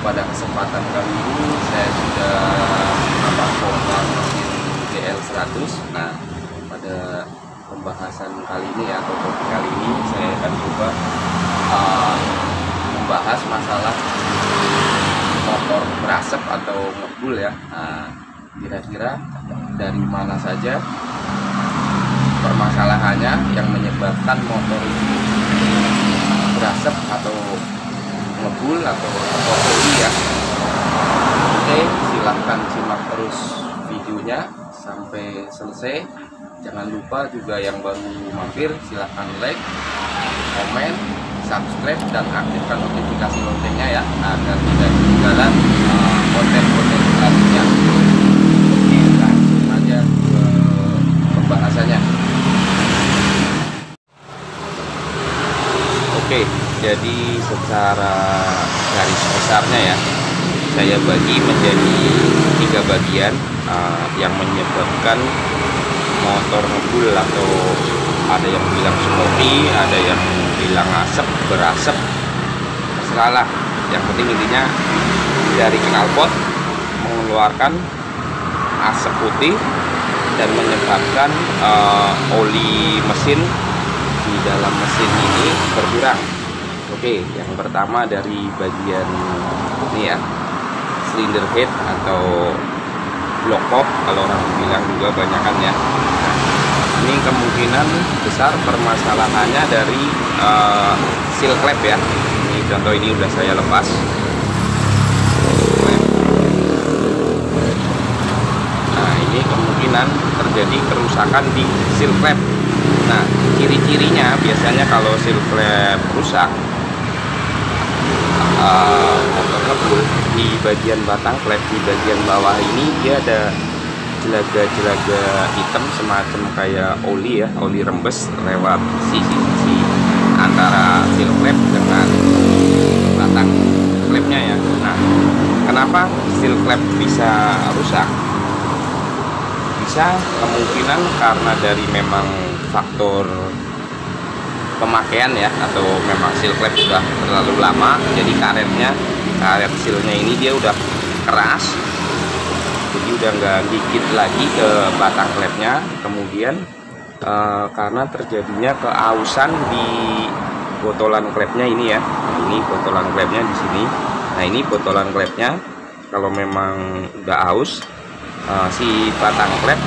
pada kesempatan kali ini saya sudah bongkar mesin GL100. Nah, pada pembahasan kali ini atau topik kali ini saya akan coba membahas masalah motor berasap atau ngebul ya. Nah, kira-kira dari mana saja permasalahannya yang menyebabkan motor ini berasap atau ngebul atau oli ya. Oke, silahkan simak terus videonya sampai selesai. Jangan lupa juga yang baru mampir silahkan like, komen, subscribe, dan aktifkan notifikasi loncengnya ya, agar tidak ketinggalan konten-konten selanjutnya. Oke, langsung aja ke pembahasannya. Oke, jadi secara garis besarnya ya, saya bagi menjadi 3 bagian yang menyebabkan motor ngebul, atau ada yang bilang smoky, ada yang bilang asap, berasap, terserah lah. Yang penting intinya dari knalpot mengeluarkan asap putih dan menyebabkan oli mesin di dalam mesin ini berkurang. Oke, yang pertama dari bagian ini ya, cylinder head atau block pop kalau orang bilang juga banyakan ya. Nah, ini kemungkinan besar permasalahannya dari seal clamp ya. Ini contoh, ini udah saya lepas. Nah, ini kemungkinan terjadi kerusakan di seal clamp. Nah, ciri-cirinya biasanya kalau seal clamp rusak, motor ngebul di bagian batang klep, di bagian bawah ini dia ada jelaga-jelaga hitam semacam kayak oli ya, oli rembes lewat sisi-sisi antara seal klep dengan batang klepnya ya. Nah, kenapa seal klep bisa rusak? Bisa kemungkinan karena dari memang faktor pemakaian ya, atau memang seal klep sudah terlalu lama, jadi karet sealnya ini dia udah keras, jadi udah nggak gigit lagi ke batang klepnya. Kemudian karena terjadinya keausan di botolan klepnya ini ya, ini botolan klepnya di sini. Nah, ini botolan klepnya kalau memang udah aus, si batang klep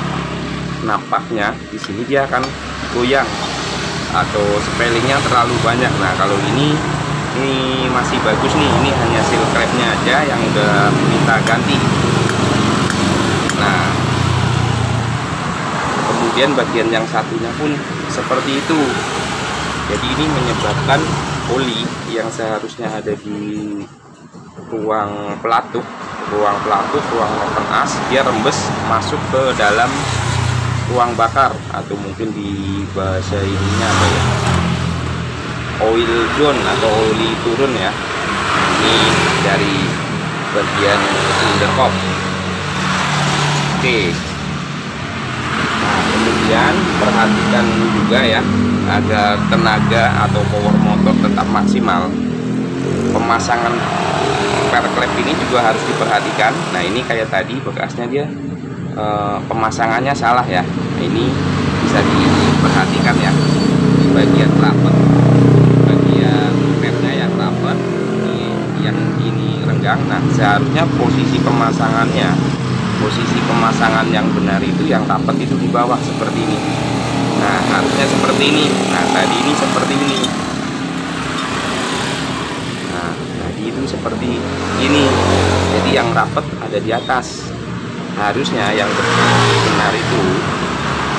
napaknya di sini dia akan goyang atau spellingnya terlalu banyak. Nah, kalau ini masih bagus nih, ini hanya seal clamp-nya aja yang udah minta ganti. Nah, kemudian bagian yang satunya pun seperti itu. Jadi ini menyebabkan oli yang seharusnya ada di ruang pelatuk, ruang open as, dia rembes masuk ke dalam ruang bakar, atau mungkin di bahasa ininya apa ya, oil zone atau oli turun ya. Ini dari bagian cylinder pop. Oke, nah kemudian perhatikan juga ya, agar tenaga atau power motor tetap maksimal, pemasangan per klep ini juga harus diperhatikan. Nah, ini kayak tadi bekasnya dia pemasangannya salah ya. Ini bisa diperhatikan ya, di bagian rapet, bagian klepnya yang rapet, yang ini renggang. Nah, seharusnya posisi pemasangan yang benar itu, yang rapet itu di bawah seperti ini. Nah, harusnya seperti ini. Nah, tadi ini seperti ini. Nah, tadi itu seperti ini. Jadi yang rapet ada di atas. Harusnya yang benar itu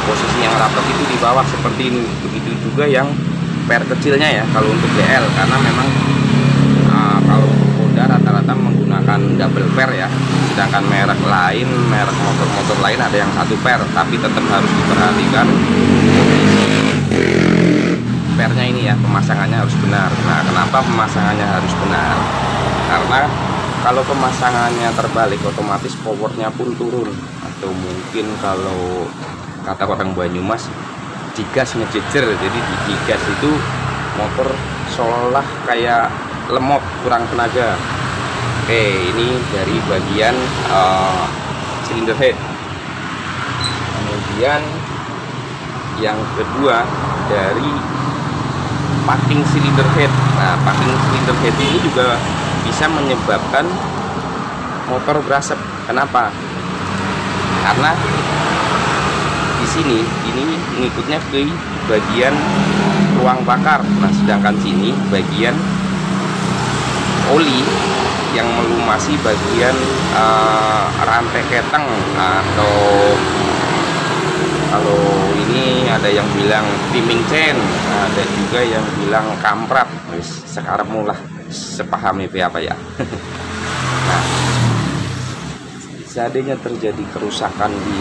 posisi yang rapat itu di bawah seperti ini. Begitu juga yang per kecilnya ya kalau untuk GL, karena memang kalau untuk Honda rata-rata menggunakan double per ya, sedangkan merek lain, merek motor-motor lain ada yang 1 per, tapi tetap harus diperhatikan pernya ini ya, pemasangannya harus benar. Nah, kenapa pemasangannya harus benar? Karena kalau pemasangannya terbalik, otomatis powernya pun turun. Atau mungkin kalau kata orang Banyumas, digas ngejejer. Jadi di digas itu motor seolah kayak lemot, kurang tenaga. Oke, ini dari bagian silinder head. Kemudian yang kedua dari packing silinder head. Nah, packing silinder head ini juga bisa menyebabkan motor berasap. Kenapa? Karena di sini ini ngikutnya ke bagian ruang bakar. Nah, sedangkan sini bagian oli yang melumasi bagian rantai keteng, atau kalau ini ada yang bilang timing chain, ada juga yang bilang kamprat. Sekarang mulai sepaham itu apa ya. Nah, seandainya terjadi kerusakan di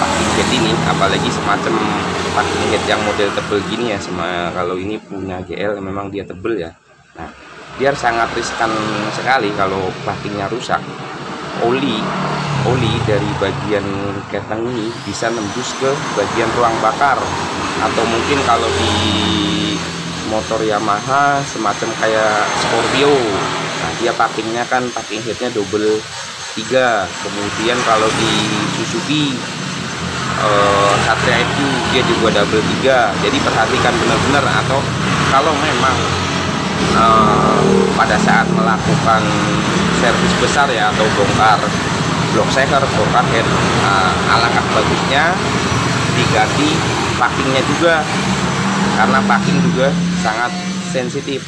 packing head ini, apalagi semacam packing head yang model tebel gini ya, sama kalau ini punya GL memang dia tebel ya. Nah, biar sangat riskan sekali kalau packingnya rusak. Oli dari bagian keteng ini bisa nembus ke bagian ruang bakar, atau mungkin kalau di motor Yamaha semacam kayak Scorpio, nah dia packingnya kan packing headnya double 3. Kemudian kalau di Suzuki Satria itu dia juga double 3. Jadi perhatikan benar-benar, atau kalau memang pada saat melakukan servis besar ya, atau bongkar block shaker, bongkar head, alangkah bagusnya diganti packingnya juga, karena packing juga sangat sensitif.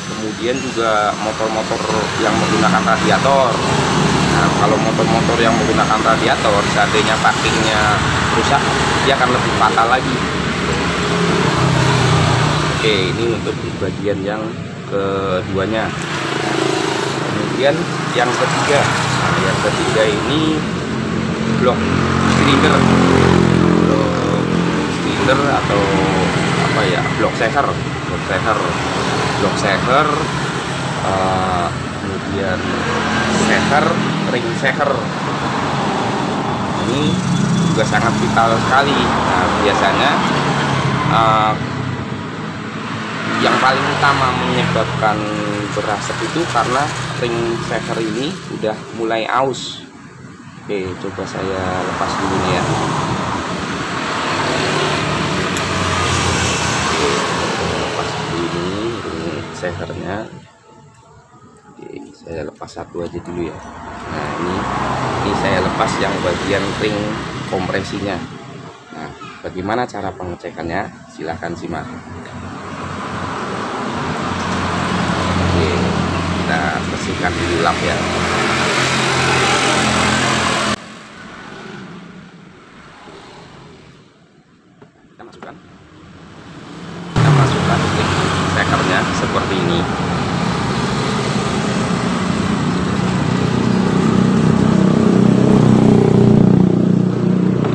Kemudian juga motor-motor yang menggunakan radiator. Nah, kalau motor-motor yang menggunakan radiator, seandainya packingnya rusak, dia akan lebih fatal lagi. Oke, ini untuk bagian yang keduanya. Kemudian yang ketiga, nah, yang ketiga ini blok silinder atau apa ya, blok shaker, kemudian shaker, ring shaker. Ini juga sangat vital sekali. Nah, biasanya yang paling utama menyebabkan berasap itu karena ring shaker ini udah mulai aus. Oke, coba saya lepas dulu nih ya. Oke, lepas dulu ini ring shakernya. Oke, saya lepas satu aja dulu ya. Nah, ini saya lepas yang bagian ring kompresinya. Nah, bagaimana cara pengecekannya? Silahkan simak. Kita bersihkan dulu lap ya. Kita masukkan shakernya seperti ini.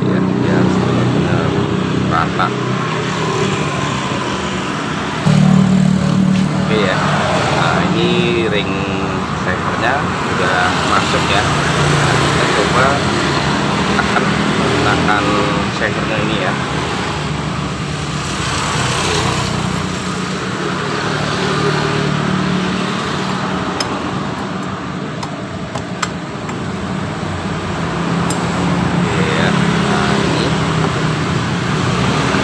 Ya, biar benar-benar rata. Oke ya. Nah, ini ring shakernya udah masuk ya. Kita coba akan menggunakan shakernya ini ya. Oke ya.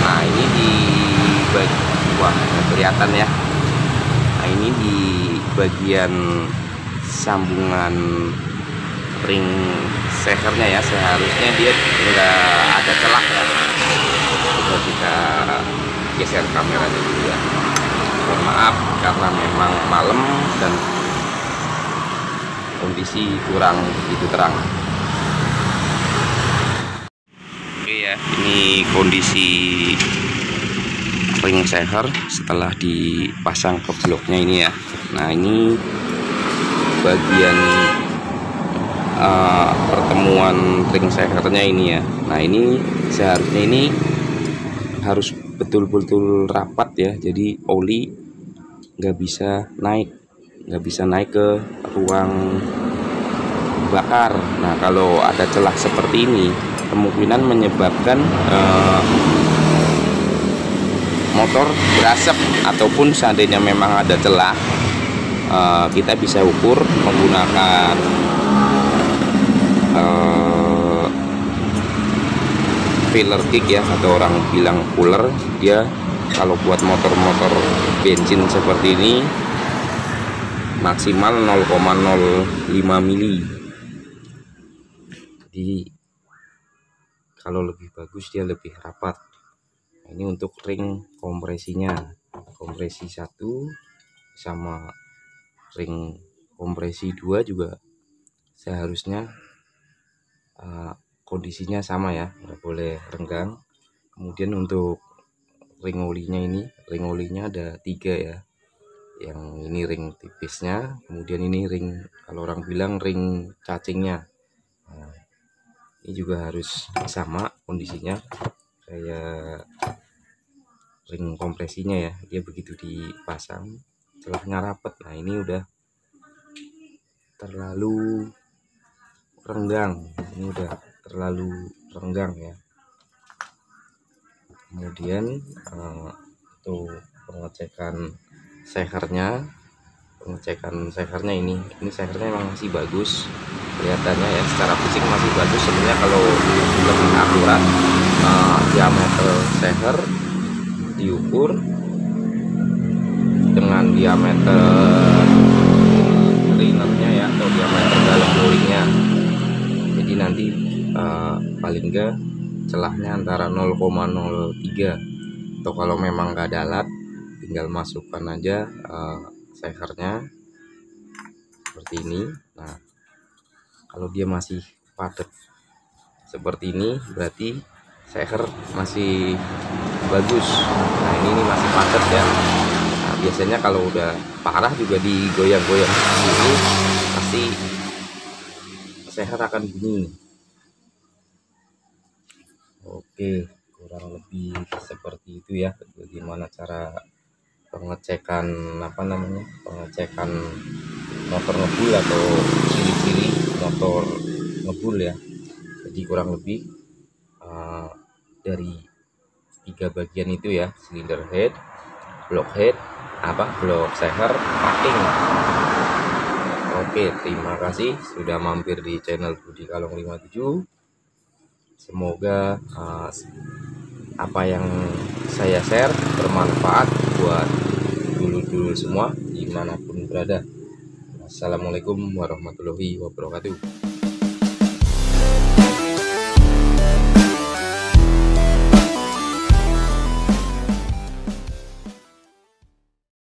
Nah ini di wah, kelihatan ya. Nah, ini di bagian sambungan ring shakernya ya, seharusnya dia enggak ada celah ya. Coba kita geser kameranya dulu ya. Mohon maaf karena memang malam dan kondisi kurang begitu terang. Oke ya, ini kondisi ring shaker setelah dipasang ke bloknya ini ya. Nah, ini bagian pertemuan ring shakernya ini ya. Nah, ini seharusnya ini harus betul-betul rapat ya, jadi oli nggak bisa naik ke ruang bakar. Nah, kalau ada celah seperti ini kemungkinan menyebabkan motor berasap, ataupun seandainya memang ada celah kita bisa ukur menggunakan filler kick ya, atau orang bilang cooler. Dia kalau buat motor-motor bensin seperti ini maksimal 0,05 mili. Jadi kalau lebih bagus dia lebih rapat. Ini untuk ring kompresinya, kompresi 1 sama ring kompresi 2 juga seharusnya kondisinya sama ya, nggak boleh renggang. Kemudian untuk ring olinya, ini ring olinya ada 3 ya, yang ini ring tipisnya, kemudian ini ring, kalau orang bilang ring cacingnya. Nah, ini juga harus sama kondisinya kayak ring kompresinya ya. Dia begitu dipasang celahnya rapat. Nah ini udah terlalu renggang, ini udah terlalu renggang ya. Kemudian untuk pengecekan sehernya, ini sehernya memang masih bagus kelihatannya ya, secara fisik masih bagus. Sebenarnya kalau lebih akurat, diameter seher diukur dengan diameter linernya ya, atau diameter dalam bowlingnya. Jadi nanti paling enggak celahnya antara 0,03, atau kalau memang nggak ada alat tinggal masukkan aja sehernya seperti ini. Nah kalau dia masih padat seperti ini berarti seher masih bagus. Nah ini masih padat ya. Nah, biasanya kalau udah parah juga digoyang-goyang ini pasti seher akan bunyi. Oke, kurang lebih seperti itu ya, bagaimana cara pengecekan pengecekan motor ngebul atau ciri-ciri motor ngebul ya. Jadi kurang lebih dari 3 bagian itu ya, silinder head, block seher, packing. Oke, terima kasih sudah mampir di channel Budi Kalong 57. Semoga apa yang saya share bermanfaat buat dulur-dulur semua dimanapun berada. Assalamualaikum warahmatullahi wabarakatuh.